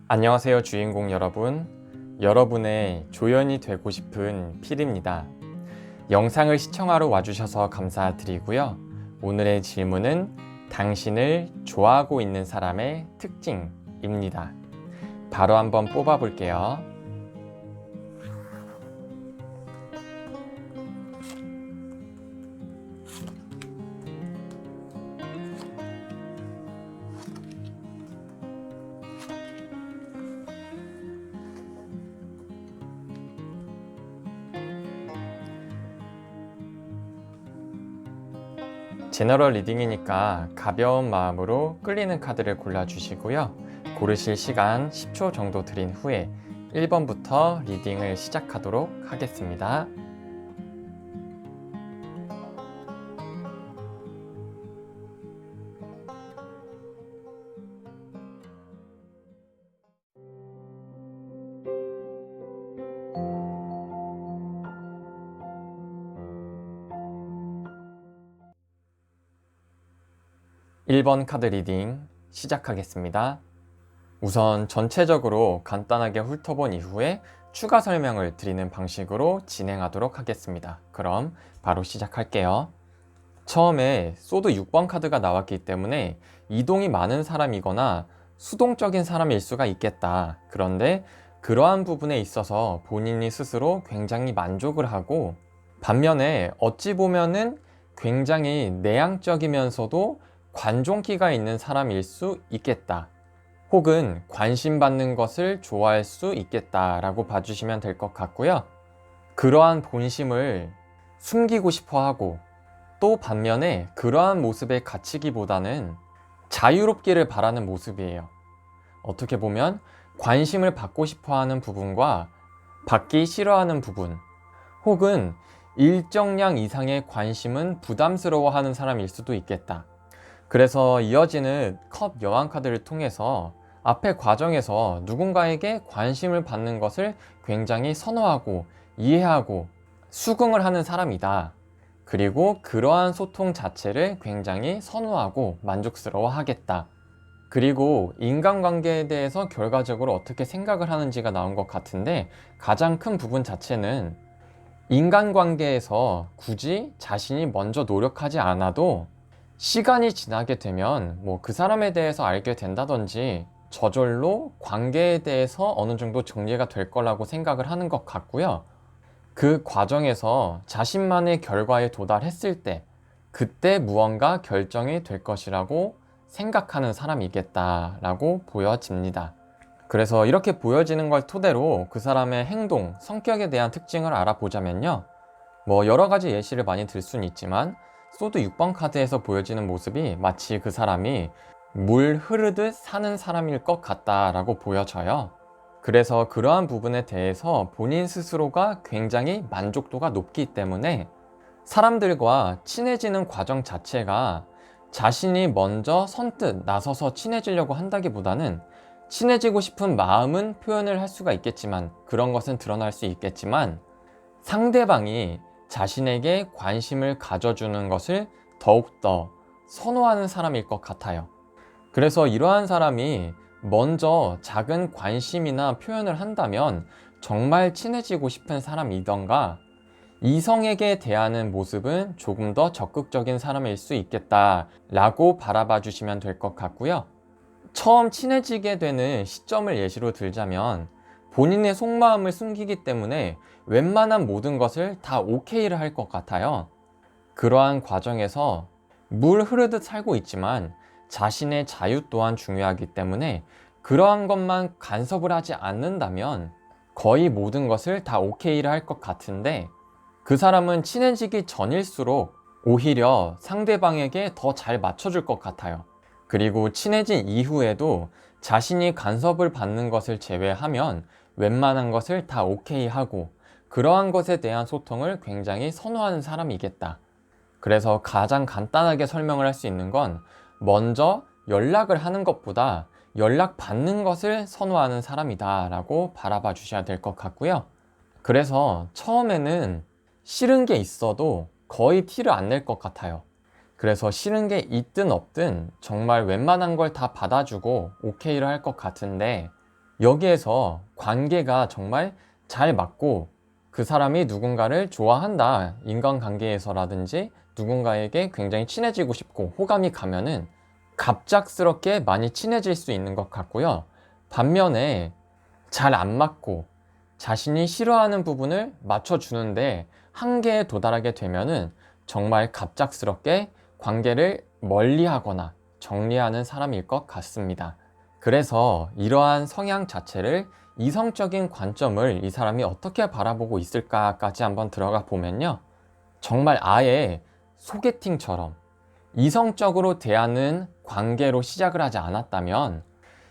안녕하세요 주인공 여러분. 여러분의 조연이 되고 싶은 필입니다. 영상을 시청하러 와주셔서 감사드리고요. 오늘의 질문은 당신을 좋아하고 있는 사람의 특징입니다. 바로 한번 뽑아 볼게요. 제너럴 리딩이니까 가벼운 마음으로 끌리는 카드를 골라주시고요. 고르실 시간 10초 정도 드린 후에 1번부터 리딩을 시작하도록 하겠습니다. (1번) 카드 리딩 시작하겠습니다. 우선 전체적으로 간단하게 훑어본 이후에 추가 설명을 드리는 방식으로 진행하도록 하겠습니다. 그럼 바로 시작할게요. 처음에 소드 6번 카드가 나왔기 때문에 이동이 많은 사람이거나 수동적인 사람일 수가 있겠다. 그런데 그러한 부분에 있어서 본인이 스스로 굉장히 만족을 하고, 반면에 어찌 보면은 굉장히 내향적이면서도 관종기가 있는 사람일 수 있겠다. 혹은 관심 받는 것을 좋아할 수 있겠다 라고 봐주시면 될 것 같고요. 그러한 본심을 숨기고 싶어 하고, 또 반면에 그러한 모습에 갇히기보다는 자유롭기를 바라는 모습이에요. 어떻게 보면 관심을 받고 싶어 하는 부분과 받기 싫어하는 부분, 혹은 일정량 이상의 관심은 부담스러워 하는 사람일 수도 있겠다. 그래서 이어지는 컵 여왕 카드를 통해서 앞의 과정에서 누군가에게 관심을 받는 것을 굉장히 선호하고 이해하고 수긍을 하는 사람이다. 그리고 그러한 소통 자체를 굉장히 선호하고 만족스러워 하겠다. 그리고 인간관계에 대해서 결과적으로 어떻게 생각을 하는지가 나온 것 같은데, 가장 큰 부분 자체는 인간관계에서 굳이 자신이 먼저 노력하지 않아도 시간이 지나게 되면 그 사람에 대해서 알게 된다든지 저절로 관계에 대해서 어느 정도 정리가 될 거라고 생각을 하는 것 같고요. 그 과정에서 자신만의 결과에 도달했을 때 그때 무언가 결정이 될 것이라고 생각하는 사람이겠다라고 보여집니다. 그래서 이렇게 보여지는 걸 토대로 그 사람의 행동, 성격에 대한 특징을 알아보자면요. 여러 가지 예시를 많이 들 수는 있지만 소드 6번 카드에서 보여지는 모습이 마치 그 사람이 물 흐르듯 사는 사람일 것 같다라고 보여져요. 그래서 그러한 부분에 대해서 본인 스스로가 굉장히 만족도가 높기 때문에 사람들과 친해지는 과정 자체가 자신이 먼저 선뜻 나서서 친해지려고 한다기보다는 친해지고 싶은 마음은 표현을 할 수가 있겠지만, 그런 것은 드러날 수 있겠지만 상대방이 자신에게 관심을 가져주는 것을 더욱더 선호하는 사람일 것 같아요. 그래서 이러한 사람이 먼저 작은 관심이나 표현을 한다면 정말 친해지고 싶은 사람이던가, 이성에게 대하는 모습은 조금 더 적극적인 사람일 수 있겠다 라고 바라봐 주시면 될 것 같고요. 처음 친해지게 되는 시점을 예시로 들자면 본인의 속마음을 숨기기 때문에 웬만한 모든 것을 다 오케이를 할 것 같아요. 그러한 과정에서 물 흐르듯 살고 있지만 자신의 자유 또한 중요하기 때문에 그러한 것만 간섭을 하지 않는다면 거의 모든 것을 다 오케이를 할 것 같은데, 그 사람은 친해지기 전일수록 오히려 상대방에게 더 잘 맞춰줄 것 같아요. 그리고 친해진 이후에도 자신이 간섭을 받는 것을 제외하면 웬만한 것을 다 오케이 하고, 그러한 것에 대한 소통을 굉장히 선호하는 사람이겠다. 그래서 가장 간단하게 설명을 할 수 있는 건, 먼저 연락을 하는 것보다 연락 받는 것을 선호하는 사람이다 라고 바라봐 주셔야 될 것 같고요. 그래서 처음에는 싫은 게 있어도 거의 티를 안 낼 것 같아요. 그래서 싫은 게 있든 없든 정말 웬만한 걸 다 받아주고 오케이를 할 것 같은데, 여기에서 관계가 정말 잘 맞고 그 사람이 누군가를 좋아한다, 인간관계에서라든지 누군가에게 굉장히 친해지고 싶고 호감이 가면은 갑작스럽게 많이 친해질 수 있는 것 같고요. 반면에 잘 안 맞고 자신이 싫어하는 부분을 맞춰주는데 한계에 도달하게 되면은 정말 갑작스럽게 관계를 멀리하거나 정리하는 사람일 것 같습니다. 그래서 이러한 성향 자체를, 이성적인 관점을 이 사람이 어떻게 바라보고 있을까까지 한번 들어가 보면요, 정말 아예 소개팅처럼 이성적으로 대하는 관계로 시작을 하지 않았다면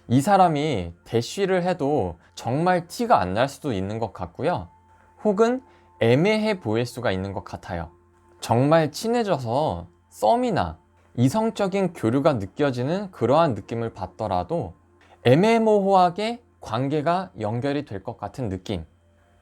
이 사람이 대쉬를 해도 정말 티가 안 날 수도 있는 것 같고요. 혹은 애매해 보일 수가 있는 것 같아요. 정말 친해져서 썸이나 이성적인 교류가 느껴지는 그러한 느낌을 받더라도 애매모호하게 관계가 연결이 될 것 같은 느낌.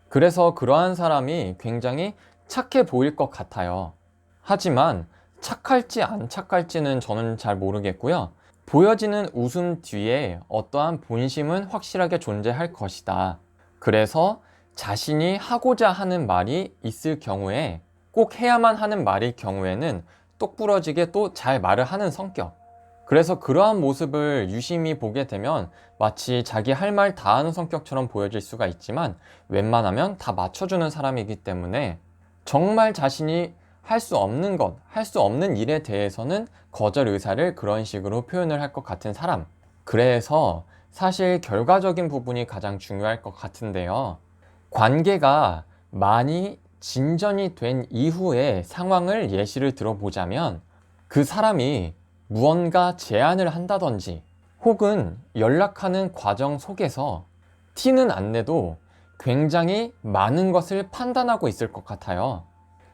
그래서 그러한 사람이 굉장히 착해 보일 것 같아요. 하지만 착할지 안 착할지는 저는 잘 모르겠고요. 보여지는 웃음 뒤에 어떠한 본심은 확실하게 존재할 것이다. 그래서 자신이 하고자 하는 말이 있을 경우에, 꼭 해야만 하는 말일 경우에는 똑부러지게 또 잘 말을 하는 성격. 그래서 그러한 모습을 유심히 보게 되면 마치 자기 할 말 다 하는 성격처럼 보여질 수가 있지만 웬만하면 다 맞춰주는 사람이기 때문에 정말 자신이 할 수 없는 것, 할 수 없는 일에 대해서는 거절 의사를 그런 식으로 표현을 할 것 같은 사람. 그래서 사실 결과적인 부분이 가장 중요할 것 같은데요. 관계가 많이 진전이 된 이후의 상황을 예시를 들어보자면, 그 사람이 무언가 제안을 한다든지 혹은 연락하는 과정 속에서 티는 안 내도 굉장히 많은 것을 판단하고 있을 것 같아요.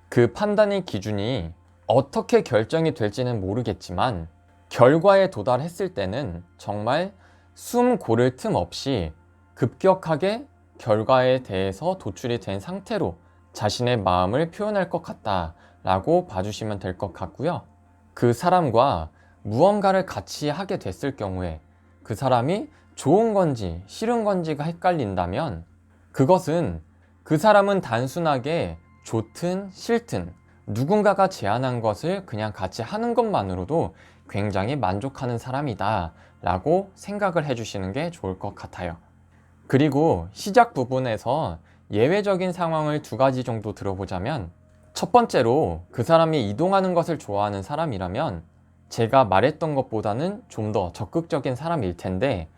그 판단의 기준이 어떻게 결정이 될지는 모르겠지만 결과에 도달했을 때는 정말 숨 고를 틈 없이 급격하게 결과에 대해서 도출이 된 상태로 자신의 마음을 표현할 것 같다라고 봐주시면 될 것 같고요. 그 사람과 무언가를 같이 하게 됐을 경우에 그 사람이 좋은 건지 싫은 건지가 헷갈린다면, 그것은 그 사람은 단순하게 좋든 싫든 누군가가 제안한 것을 그냥 같이 하는 것만으로도 굉장히 만족하는 사람이다 라고 생각을 해주시는 게 좋을 것 같아요. 그리고 시작 부분에서 예외적인 상황을 두 가지 정도 들어보자면, 첫 번째로 그 사람이 이동하는 것을 좋아하는 사람이라면 제가 말했던 것보다는 좀 더 적극적인 사람일 텐데,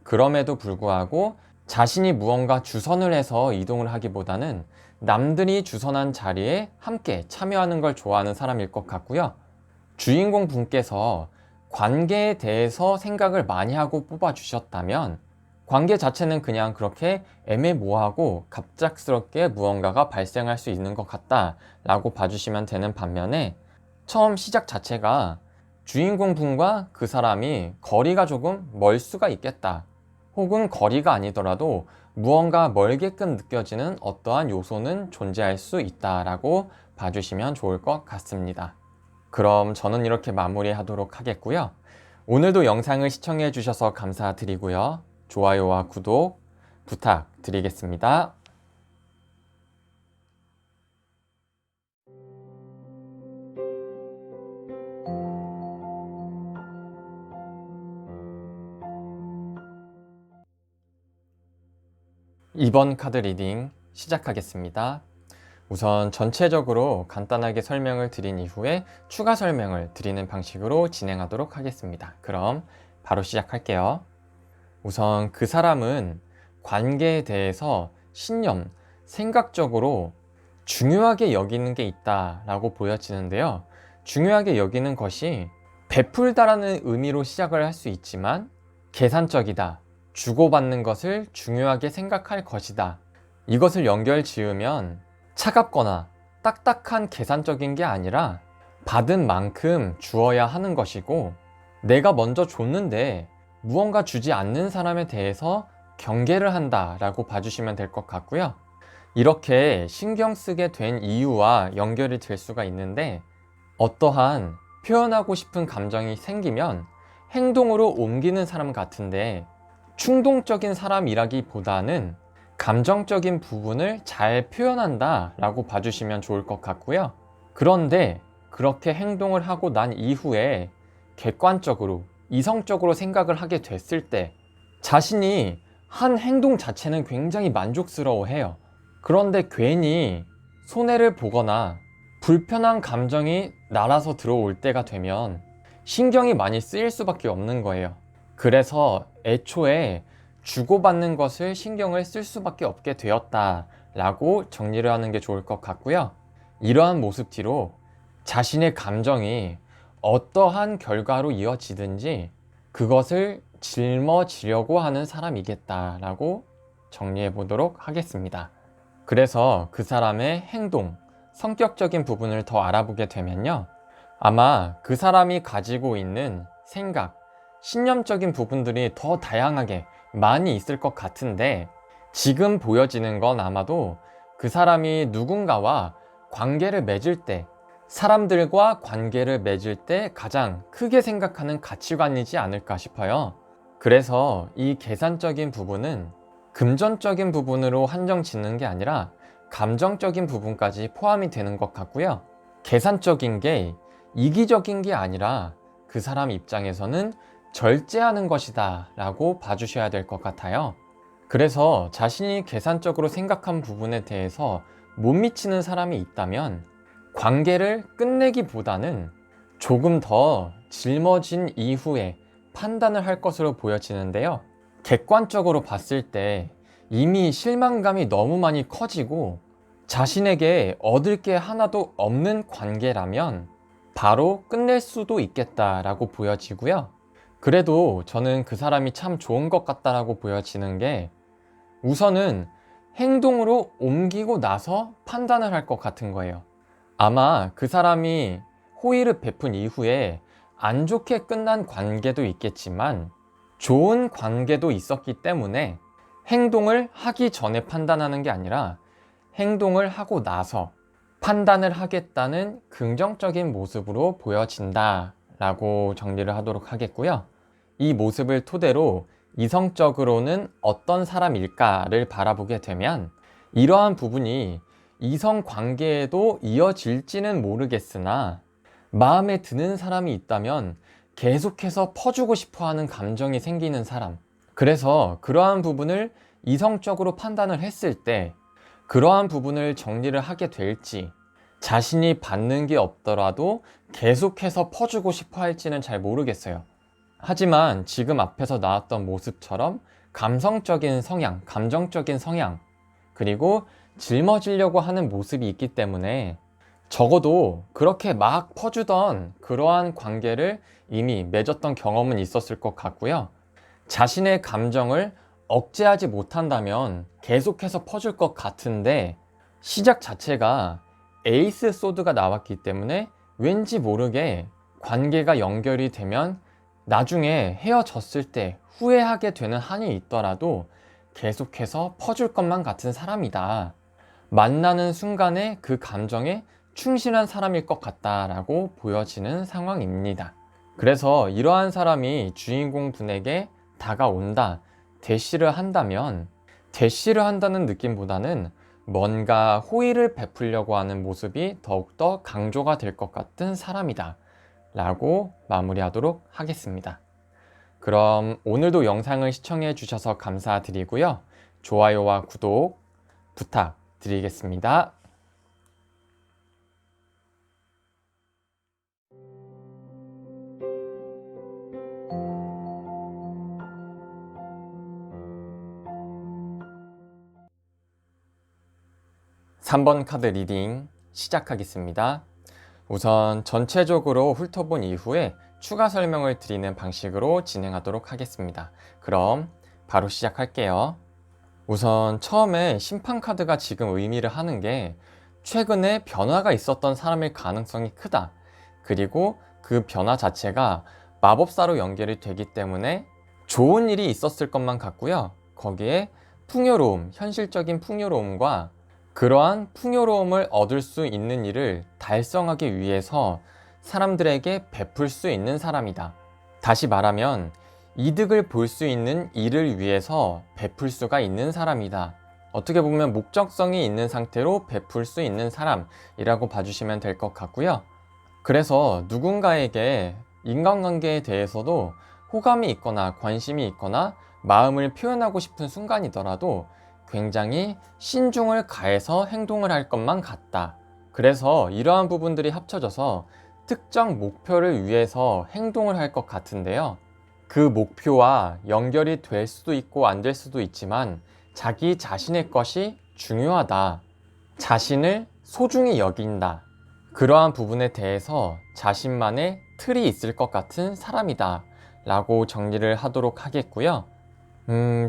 그럼에도 불구하고 자신이 무언가 주선을 해서 이동을 하기보다는 남들이 주선한 자리에 함께 참여하는 걸 좋아하는 사람일 것 같고요. 주인공 분께서 관계에 대해서 생각을 많이 하고 뽑아주셨다면 관계 자체는 그냥 그렇게 애매모호하고 갑작스럽게 무언가가 발생할 수 있는 것 같다 라고 봐주시면 되는 반면에, 처음 시작 자체가 주인공 분과 그 사람이 거리가 조금 멀 수가 있겠다, 혹은 거리가 아니더라도 무언가 멀게끔 느껴지는 어떠한 요소는 존재할 수 있다라고 봐주시면 좋을 것 같습니다. 그럼 저는 이렇게 마무리하도록 하겠고요. 오늘도 영상을 시청해 주셔서 감사드리고요. 좋아요와 구독 부탁드리겠습니다. 이번 카드 리딩 시작하겠습니다. 우선 전체적으로 간단하게 설명을 드린 이후에 추가 설명을 드리는 방식으로 진행하도록 하겠습니다. 그럼 바로 시작할게요. 우선 그 사람은 관계에 대해서 신념, 생각적으로 중요하게 여기는 게 있다라고 보여지는데요. 중요하게 여기는 것이 베풀다라는 의미로 시작을 할 수 있지만, 계산적이다, 주고받는 것을 중요하게 생각할 것이다, 이것을 연결 지으면 차갑거나 딱딱한 계산적인 게 아니라 받은 만큼 주어야 하는 것이고, 내가 먼저 줬는데 무언가 주지 않는 사람에 대해서 경계를 한다라고 봐주시면 될 것 같고요. 이렇게 신경 쓰게 된 이유와 연결이 될 수가 있는데, 어떠한 표현하고 싶은 감정이 생기면 행동으로 옮기는 사람 같은데, 충동적인 사람이라기보다는 감정적인 부분을 잘 표현한다 라고 봐주시면 좋을 것 같고요. 그런데 그렇게 행동을 하고 난 이후에 객관적으로, 이성적으로 생각을 하게 됐을 때 자신이 한 행동 자체는 굉장히 만족스러워해요. 그런데 괜히 손해를 보거나 불편한 감정이 날아서 들어올 때가 되면 신경이 많이 쓰일 수밖에 없는 거예요. 그래서 애초에 주고받는 것을 신경을 쓸 수밖에 없게 되었다라고 정리를 하는 게 좋을 것 같고요. 이러한 모습 뒤로 자신의 감정이 어떠한 결과로 이어지든지 그것을 짊어지려고 하는 사람이겠다라고 정리해 보도록 하겠습니다. 그래서 그 사람의 행동, 성격적인 부분을 더 알아보게 되면요, 아마 그 사람이 가지고 있는 생각, 신념적인 부분들이 더 다양하게 많이 있을 것 같은데, 지금 보여지는 건 아마도 그 사람이 누군가와 관계를 맺을 때, 사람들과 관계를 맺을 때 가장 크게 생각하는 가치관이지 않을까 싶어요. 그래서 이 계산적인 부분은 금전적인 부분으로 한정 짓는 게 아니라 감정적인 부분까지 포함이 되는 것 같고요. 계산적인 게 이기적인 게 아니라 그 사람 입장에서는 절제하는 것이다 라고 봐주셔야 될 것 같아요. 그래서 자신이 계산적으로 생각한 부분에 대해서 못 미치는 사람이 있다면 관계를 끝내기보다는 조금 더 짊어진 이후에 판단을 할 것으로 보여지는데요. 객관적으로 봤을 때 이미 실망감이 너무 많이 커지고 자신에게 얻을 게 하나도 없는 관계라면 바로 끝낼 수도 있겠다라고 보여지고요. 그래도 저는 그 사람이 참 좋은 것 같다라고 보여지는 게, 우선은 행동으로 옮기고 나서 판단을 할 것 같은 거예요. 아마 그 사람이 호의를 베푼 이후에 안 좋게 끝난 관계도 있겠지만 좋은 관계도 있었기 때문에 행동을 하기 전에 판단하는 게 아니라 행동을 하고 나서 판단을 하겠다는 긍정적인 모습으로 보여진다 라고 정리를 하도록 하겠고요. 이 모습을 토대로 이성적으로는 어떤 사람일까를 바라보게 되면 이러한 부분이 이성 관계에도 이어질지는 모르겠으나 마음에 드는 사람이 있다면 계속해서 퍼주고 싶어 하는 감정이 생기는 사람, 그래서 그러한 부분을 이성적으로 판단을 했을 때 그러한 부분을 정리를 하게 될지, 자신이 받는 게 없더라도 계속해서 퍼주고 싶어 할지는 잘 모르겠어요. 하지만 지금 앞에서 나왔던 모습처럼 감성적인 성향, 감정적인 성향, 그리고 짊어지려고 하는 모습이 있기 때문에 적어도 그렇게 막 퍼주던 그러한 관계를 이미 맺었던 경험은 있었을 것 같고요. 자신의 감정을 억제하지 못한다면 계속해서 퍼줄 것 같은데, 시작 자체가 에이스 소드가 나왔기 때문에 왠지 모르게 관계가 연결이 되면 나중에 헤어졌을 때 후회하게 되는 한이 있더라도 계속해서 퍼줄 것만 같은 사람이다. 만나는 순간에 그 감정에 충실한 사람일 것 같다라고 보여지는 상황입니다. 그래서 이러한 사람이 주인공 분에게 다가온다, 대시를 한다면, 대시를 한다는 느낌보다는 뭔가 호의를 베풀려고 하는 모습이 더욱더 강조가 될 것 같은 사람이다 라고 마무리하도록 하겠습니다. 그럼 오늘도 영상을 시청해 주셔서 감사드리고요. 좋아요와 구독 부탁드리겠습니다. 3번 카드 리딩 시작하겠습니다. 우선 전체적으로 훑어본 이후에 추가 설명을 드리는 방식으로 진행하도록 하겠습니다. 그럼 바로 시작할게요. 우선 처음에 심판 카드가 지금 의미를 하는 게 최근에 변화가 있었던 사람일 가능성이 크다. 그리고 그 변화 자체가 마법사로 연결이 되기 때문에 좋은 일이 있었을 것만 같고요. 거기에 풍요로움, 현실적인 풍요로움과 그러한 풍요로움을 얻을 수 있는 일을 달성하기 위해서 사람들에게 베풀 수 있는 사람이다. 다시 말하면 이득을 볼 수 있는 일을 위해서 베풀 수가 있는 사람이다. 어떻게 보면 목적성이 있는 상태로 베풀 수 있는 사람이라고 봐주시면 될 것 같고요. 그래서 누군가에게 인간관계에 대해서도 호감이 있거나 관심이 있거나 마음을 표현하고 싶은 순간이더라도 굉장히 신중을 가해서 행동을 할 것만 같다. 그래서 이러한 부분들이 합쳐져서 특정 목표를 위해서 행동을 할 것 같은데요. 그 목표와 연결이 될 수도 있고 안 될 수도 있지만 자기 자신의 것이 중요하다. 자신을 소중히 여긴다. 그러한 부분에 대해서 자신만의 틀이 있을 것 같은 사람이다 라고 정리를 하도록 하겠고요.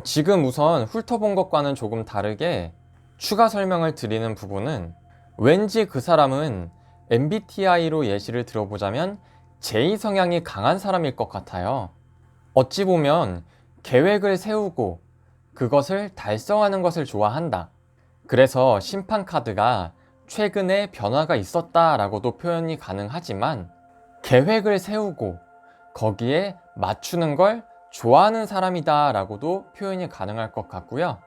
지금 우선 훑어본 것과는 조금 다르게 추가 설명을 드리는 부분은 왠지 그 사람은 MBTI로 예시를 들어보자면 J 성향이 강한 사람일 것 같아요. 어찌 보면 계획을 세우고 그것을 달성하는 것을 좋아한다. 그래서 심판 카드가 최근에 변화가 있었다라고도 표현이 가능하지만 계획을 세우고 거기에 맞추는 걸 좋아하는 사람이다 라고도 표현이 가능할 것 같고요.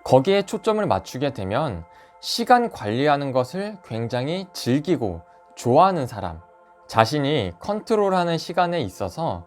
거기에 초점을 맞추게 되면 시간 관리하는 것을 굉장히 즐기고 좋아하는 사람, 자신이 컨트롤하는 시간에 있어서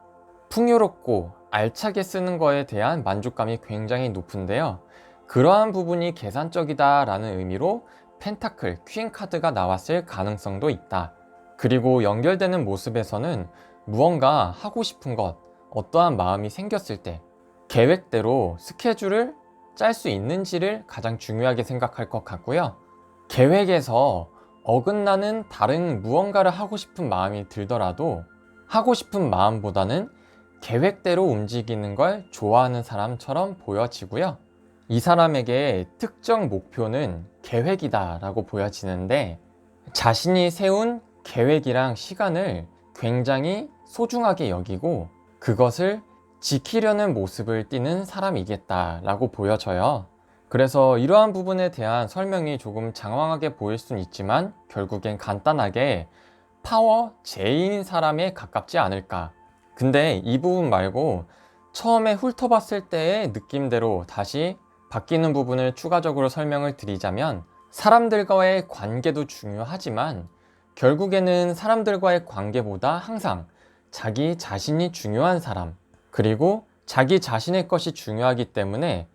풍요롭고 알차게 쓰는 거에 대한 만족감이 굉장히 높은데요. 그러한 부분이 계산적이다 라는 의미로 펜타클, 퀸 카드가 나왔을 가능성도 있다. 그리고 연결되는 모습에서는 무언가 하고 싶은 것, 어떠한 마음이 생겼을 때 계획대로 스케줄을 짤 수 있는지를 가장 중요하게 생각할 것 같고요. 계획에서 어긋나는 다른 무언가를 하고 싶은 마음이 들더라도 하고 싶은 마음보다는 계획대로 움직이는 걸 좋아하는 사람처럼 보여지고요. 이 사람에게 특정 목표는 계획이다 라고 보여지는데 자신이 세운 계획이랑 시간을 굉장히 소중하게 여기고 그것을 지키려는 모습을 띠는 사람이겠다 라고 보여져요. 그래서 이러한 부분에 대한 설명이 조금 장황하게 보일 수는 있지만 결국엔 간단하게 파워 J인 사람에 가깝지 않을까. 근데 이 부분 말고 처음에 훑어봤을 때의 느낌대로 다시 바뀌는 부분을 추가적으로 설명을 드리자면 사람들과의 관계도 중요하지만 결국에는 사람들과의 관계보다 항상 자기 자신이 중요한 사람, 그리고 자기 자신의 것이 중요하기 때문에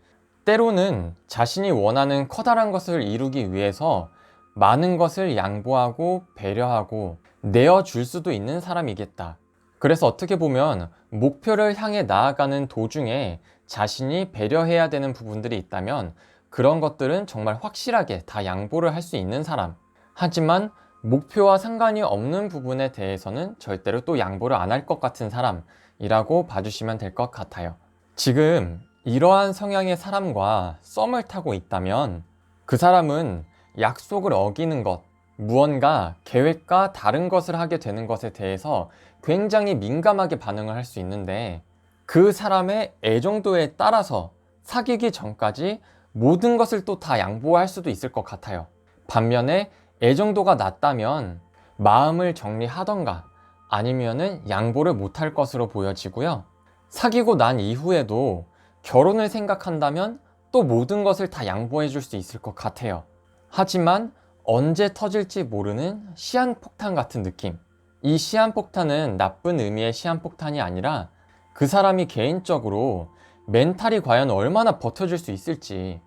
때로는 자신이 원하는 커다란 것을 이루기 위해서 많은 것을 양보하고 배려하고 내어줄 수도 있는 사람이겠다. 그래서 어떻게 보면 목표를 향해 나아가는 도중에 자신이 배려해야 되는 부분들이 있다면 그런 것들은 정말 확실하게 다 양보를 할 수 있는 사람. 하지만 목표와 상관이 없는 부분에 대해서는 절대로 또 양보를 안 할 것 같은 사람이라고 봐주시면 될 것 같아요. 지금 이러한 성향의 사람과 썸을 타고 있다면 그 사람은 약속을 어기는 것, 무언가 계획과 다른 것을 하게 되는 것에 대해서 굉장히 민감하게 반응을 할 수 있는데 그 사람의 애정도에 따라서 사귀기 전까지 모든 것을 또 다 양보할 수도 있을 것 같아요. 반면에 애정도가 낮다면 마음을 정리하던가 아니면은 양보를 못할 것으로 보여지고요. 사귀고 난 이후에도 결혼을 생각한다면 또 모든 것을 다 양보해 줄 수 있을 것 같아요. 하지만 언제 터질지 모르는 시한폭탄 같은 느낌. 이 시한폭탄은 나쁜 의미의 시한폭탄이 아니라 그 사람이 개인적으로 멘탈이 과연 얼마나 버텨줄 수 있을지,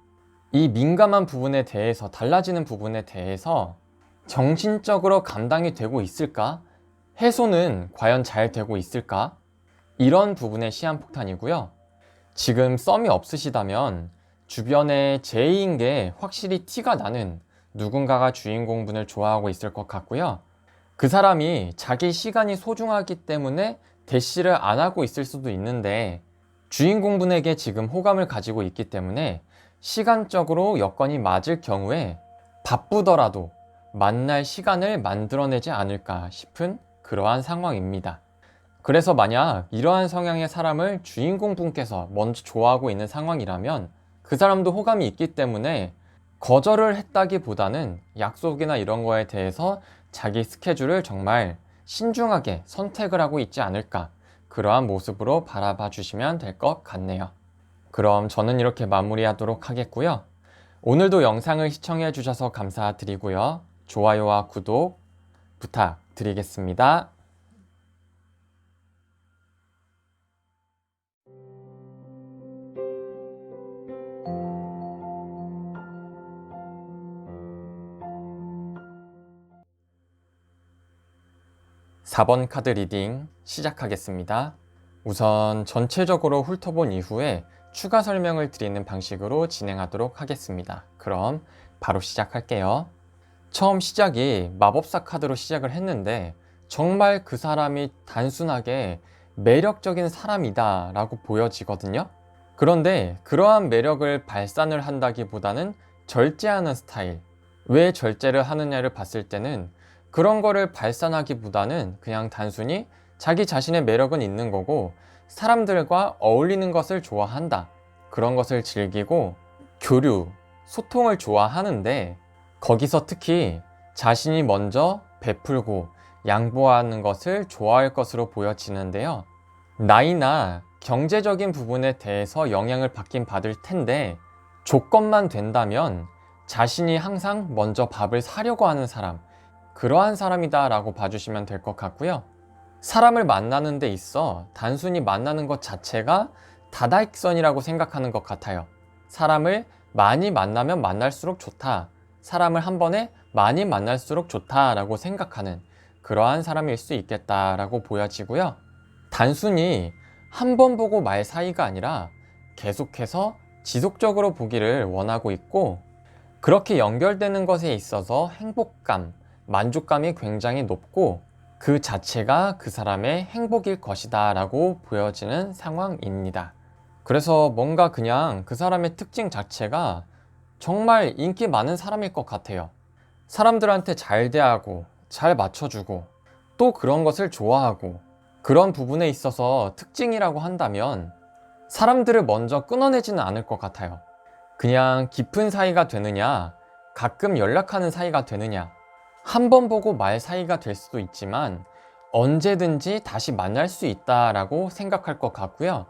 이 민감한 부분에 대해서, 달라지는 부분에 대해서 정신적으로 감당이 되고 있을까? 해소는 과연 잘 되고 있을까? 이런 부분의 시한폭탄이고요. 지금 썸이 없으시다면 주변에 제이인 게 확실히 티가 나는 누군가가 주인공분을 좋아하고 있을 것 같고요. 그 사람이 자기 시간이 소중하기 때문에 대시를 안 하고 있을 수도 있는데 주인공분에게 지금 호감을 가지고 있기 때문에 시간적으로 여건이 맞을 경우에 바쁘더라도 만날 시간을 만들어내지 않을까 싶은 그러한 상황입니다. 그래서 만약 이러한 성향의 사람을 주인공 분께서 먼저 좋아하고 있는 상황이라면 그 사람도 호감이 있기 때문에 거절을 했다기보다는 약속이나 이런 거에 대해서 자기 스케줄을 정말 신중하게 선택을 하고 있지 않을까, 그러한 모습으로 바라봐 주시면 될 것 같네요. 그럼 저는 이렇게 마무리하도록 하겠고요. 오늘도 영상을 시청해 주셔서 감사드리고요. 좋아요와 구독 부탁드리겠습니다. 4번 카드 리딩 시작하겠습니다. 우선 전체적으로 훑어본 이후에 추가 설명을 드리는 방식으로 진행하도록 하겠습니다. 그럼 바로 시작할게요. 처음 시작이 마법사 카드로 시작을 했는데 정말 그 사람이 단순하게 매력적인 사람이다 라고 보여지거든요. 그런데 그러한 매력을 발산을 한다기보다는 절제하는 스타일. 왜 절제를 하느냐를 봤을 때는 그런 거를 발산하기보다는 그냥 단순히 자기 자신의 매력은 있는 거고 사람들과 어울리는 것을 좋아한다. 그런 것을 즐기고 교류, 소통을 좋아하는데 거기서 특히 자신이 먼저 베풀고 양보하는 것을 좋아할 것으로 보여지는데요. 나이나 경제적인 부분에 대해서 영향을 받긴 받을 텐데 조건만 된다면 자신이 항상 먼저 밥을 사려고 하는 사람, 그러한 사람이다 라고 봐주시면 될 것 같고요. 사람을 만나는 데 있어 단순히 만나는 것 자체가 다다익선이라고 생각하는 것 같아요. 사람을 많이 만나면 만날수록 좋다. 사람을 한 번에 많이 만날수록 좋다라고 생각하는 그러한 사람일 수 있겠다라고 보여지고요. 단순히 한 번 보고 말 사이가 아니라 계속해서 지속적으로 보기를 원하고 있고, 그렇게 연결되는 것에 있어서 행복감, 만족감이 굉장히 높고 그 자체가 그 사람의 행복일 것이다 라고 보여지는 상황입니다. 그래서 뭔가 그냥 그 사람의 특징 자체가 정말 인기 많은 사람일 것 같아요. 사람들한테 잘 대하고 잘 맞춰주고 또 그런 것을 좋아하고, 그런 부분에 있어서 특징이라고 한다면 사람들을 먼저 끊어내지는 않을 것 같아요. 그냥 깊은 사이가 되느냐, 가끔 연락하는 사이가 되느냐, 한 번 보고 말 사이가 될 수도 있지만 언제든지 다시 만날 수 있다라고 생각할 것 같고요.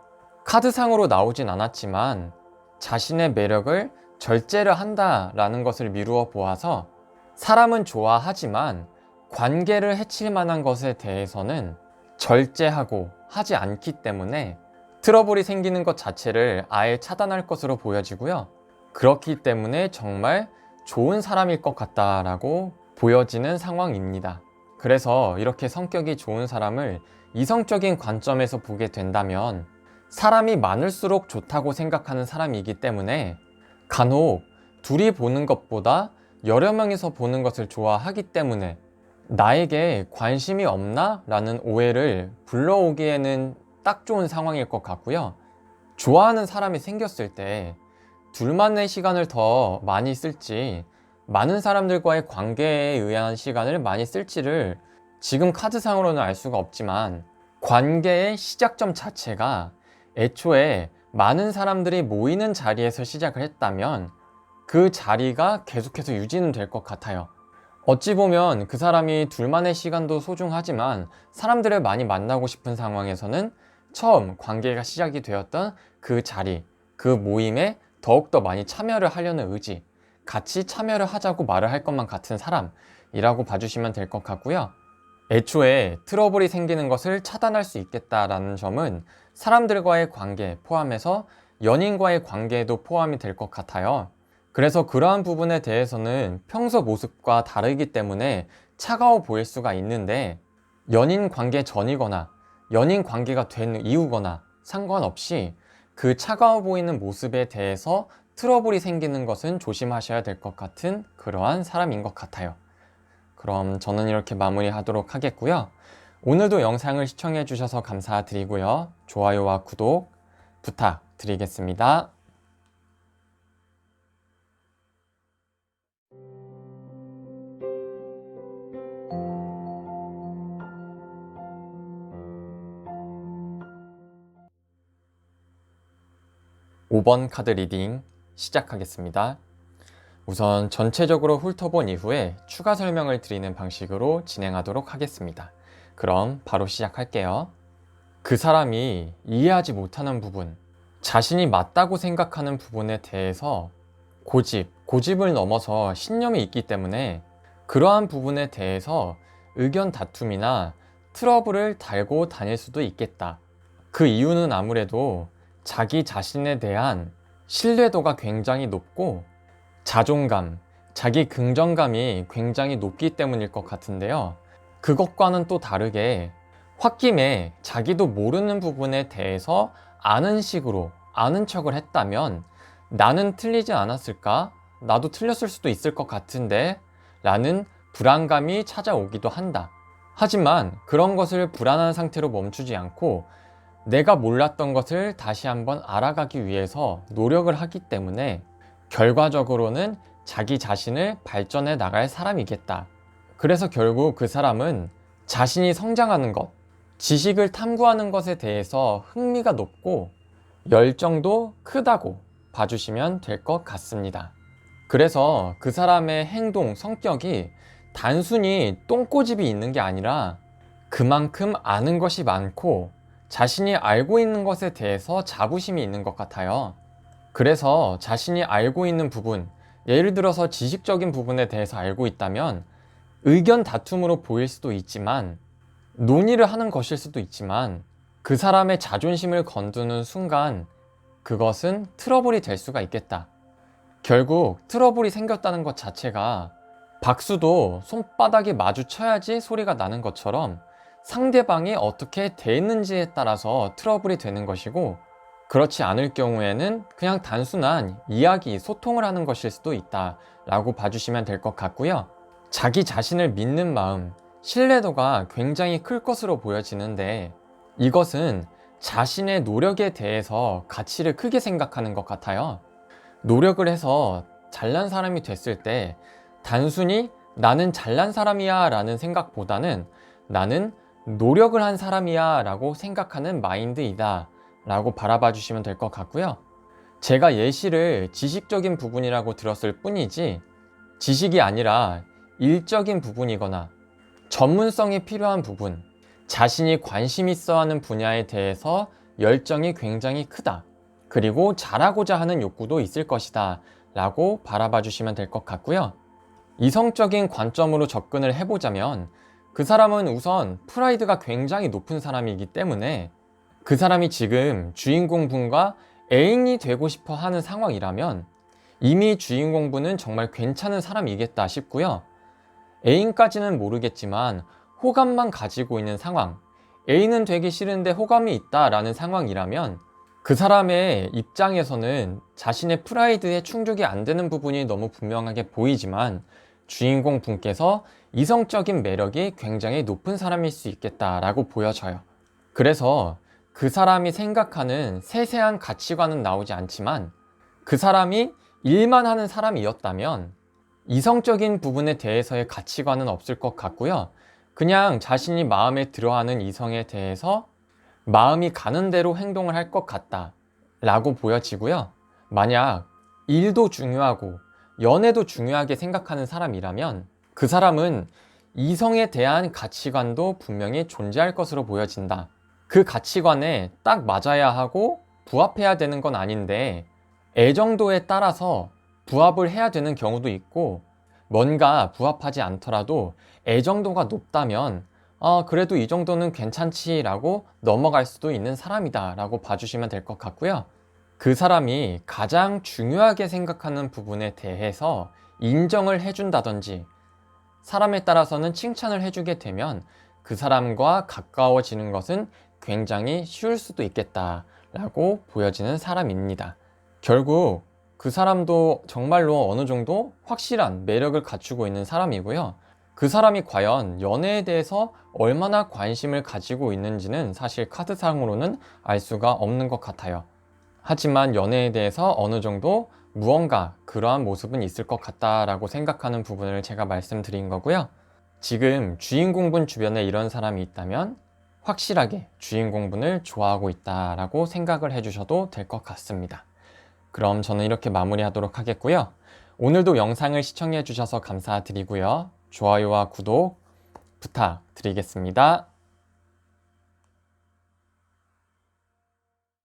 카드상으로 나오진 않았지만 자신의 매력을 절제를 한다라는 것을 미루어 보아서 사람은 좋아하지만 관계를 해칠 만한 것에 대해서는 절제하고 하지 않기 때문에 트러블이 생기는 것 자체를 아예 차단할 것으로 보여지고요. 그렇기 때문에 정말 좋은 사람일 것 같다라고 보여지는 상황입니다. 그래서 이렇게 성격이 좋은 사람을 이성적인 관점에서 보게 된다면 사람이 많을수록 좋다고 생각하는 사람이기 때문에 간혹 둘이 보는 것보다 여러 명이서 보는 것을 좋아하기 때문에 나에게 관심이 없나? 라는 오해를 불러오기에는 딱 좋은 상황일 것 같고요. 좋아하는 사람이 생겼을 때 둘만의 시간을 더 많이 쓸지 많은 사람들과의 관계에 의한 시간을 많이 쓸지를 지금 카드상으로는 알 수가 없지만 관계의 시작점 자체가 애초에 많은 사람들이 모이는 자리에서 시작을 했다면 그 자리가 계속해서 유지는 될 것 같아요. 어찌 보면 그 사람이 둘만의 시간도 소중하지만 사람들을 많이 만나고 싶은 상황에서는 처음 관계가 시작이 되었던 그 자리, 그 모임에 더욱더 많이 참여를 하려는 의지, 같이 참여를 하자고 말을 할 것만 같은 사람이라고 봐주시면 될 것 같고요. 애초에 트러블이 생기는 것을 차단할 수 있겠다라는 점은 사람들과의 관계 포함해서 연인과의 관계에도 포함이 될 것 같아요. 그래서 그러한 부분에 대해서는 평소 모습과 다르기 때문에 차가워 보일 수가 있는데 연인 관계 전이거나 연인 관계가 된 이후거나 상관없이 그 차가워 보이는 모습에 대해서 트러블이 생기는 것은 조심하셔야 될 것 같은 그러한 사람인 것 같아요. 그럼 저는 이렇게 마무리하도록 하겠고요. 오늘도 영상을 시청해 주셔서 감사드리고요. 좋아요와 구독 부탁드리겠습니다. 5번 카드 리딩 시작하겠습니다. 우선 전체적으로 훑어본 이후에 추가 설명을 드리는 방식으로 진행하도록 하겠습니다. 그럼 바로 시작할게요. 그 사람이 이해하지 못하는 부분, 자신이 맞다고 생각하는 부분에 대해서 고집을 넘어서 신념이 있기 때문에 그러한 부분에 대해서 의견 다툼이나 트러블을 달고 다닐 수도 있겠다. 그 이유는 아무래도 자기 자신에 대한 신뢰도가 굉장히 높고 자존감, 자기 긍정감이 굉장히 높기 때문일 것 같은데요. 그것과는 또 다르게 홧김에 자기도 모르는 부분에 대해서 아는 식으로 아는 척을 했다면 나는 틀리지 않았을까? 나도 틀렸을 수도 있을 것 같은데? 라는 불안감이 찾아오기도 한다. 하지만 그런 것을 불안한 상태로 멈추지 않고 내가 몰랐던 것을 다시 한번 알아가기 위해서 노력을 하기 때문에 결과적으로는 자기 자신을 발전해 나갈 사람이겠다. 그래서 결국 그 사람은 자신이 성장하는 것, 지식을 탐구하는 것에 대해서 흥미가 높고 열정도 크다고 봐주시면 될 것 같습니다. 그래서 그 사람의 행동, 성격이 단순히 똥꼬집이 있는 게 아니라 그만큼 아는 것이 많고 자신이 알고 있는 것에 대해서 자부심이 있는 것 같아요. 그래서 자신이 알고 있는 부분, 예를 들어서 지식적인 부분에 대해서 알고 있다면 의견 다툼으로 보일 수도 있지만 논의를 하는 것일 수도 있지만 그 사람의 자존심을 건드는 순간 그것은 트러블이 될 수가 있겠다. 결국 트러블이 생겼다는 것 자체가 박수도 손바닥이 마주쳐야지 소리가 나는 것처럼 상대방이 어떻게 대했는지에 따라서 트러블이 되는 것이고 그렇지 않을 경우에는 그냥 단순한 이야기, 소통을 하는 것일 수도 있다 라고 봐주시면 될 것 같고요. 자기 자신을 믿는 마음, 신뢰도가 굉장히 클 것으로 보여지는데 이것은 자신의 노력에 대해서 가치를 크게 생각하는 것 같아요. 노력을 해서 잘난 사람이 됐을 때 단순히 나는 잘난 사람이야 라는 생각보다는 나는 노력을 한 사람이야 라고 생각하는 마인드이다 라고 바라봐 주시면 될 것 같고요. 제가 예시를 지식적인 부분이라고 들었을 뿐이지 지식이 아니라 일적인 부분이거나 전문성이 필요한 부분, 자신이 관심 있어 하는 분야에 대해서 열정이 굉장히 크다. 그리고 잘하고자 하는 욕구도 있을 것이다 라고 바라봐 주시면 될 것 같고요. 이성적인 관점으로 접근을 해보자면 그 사람은 우선 프라이드가 굉장히 높은 사람이기 때문에 그 사람이 지금 주인공분과 애인이 되고 싶어 하는 상황이라면 이미 주인공분은 정말 괜찮은 사람이겠다 싶고요. 애인까지는 모르겠지만 호감만 가지고 있는 상황, 애인은 되기 싫은데 호감이 있다라는 상황이라면 그 사람의 입장에서는 자신의 프라이드에 충족이 안 되는 부분이 너무 분명하게 보이지만 주인공 분께서 이성적인 매력이 굉장히 높은 사람일 수 있겠다라고 보여져요. 그래서 그 사람이 생각하는 세세한 가치관은 나오지 않지만 그 사람이 일만 하는 사람이었다면 이성적인 부분에 대해서의 가치관은 없을 것 같고요. 그냥 자신이 마음에 들어하는 이성에 대해서 마음이 가는 대로 행동을 할 것 같다 라고 보여지고요. 만약 일도 중요하고 연애도 중요하게 생각하는 사람이라면 그 사람은 이성에 대한 가치관도 분명히 존재할 것으로 보여진다. 그 가치관에 딱 맞아야 하고 부합해야 되는 건 아닌데 애정도에 따라서 부합을 해야 되는 경우도 있고 뭔가 부합하지 않더라도 애정도가 높다면 그래도 이 정도는 괜찮지 라고 넘어갈 수도 있는 사람이다 라고 봐주시면 될 것 같고요. 그 사람이 가장 중요하게 생각하는 부분에 대해서 인정을 해준다든지 사람에 따라서는 칭찬을 해주게 되면 그 사람과 가까워지는 것은 굉장히 쉬울 수도 있겠다 라고 보여지는 사람입니다. 결국 그 사람도 정말로 어느 정도 확실한 매력을 갖추고 있는 사람이고요. 그 사람이 과연 연애에 대해서 얼마나 관심을 가지고 있는지는 사실 카드상으로는 알 수가 없는 것 같아요. 하지만 연애에 대해서 어느 정도 무언가 그러한 모습은 있을 것 같다라고 생각하는 부분을 제가 말씀드린 거고요. 지금 주인공분 주변에 이런 사람이 있다면 확실하게 주인공분을 좋아하고 있다라고 생각을 해주셔도 될 것 같습니다. 그럼 저는 이렇게 마무리하도록 하겠고요. 오늘도 영상을 시청해 주셔서 감사드리고요. 좋아요와 구독 부탁드리겠습니다.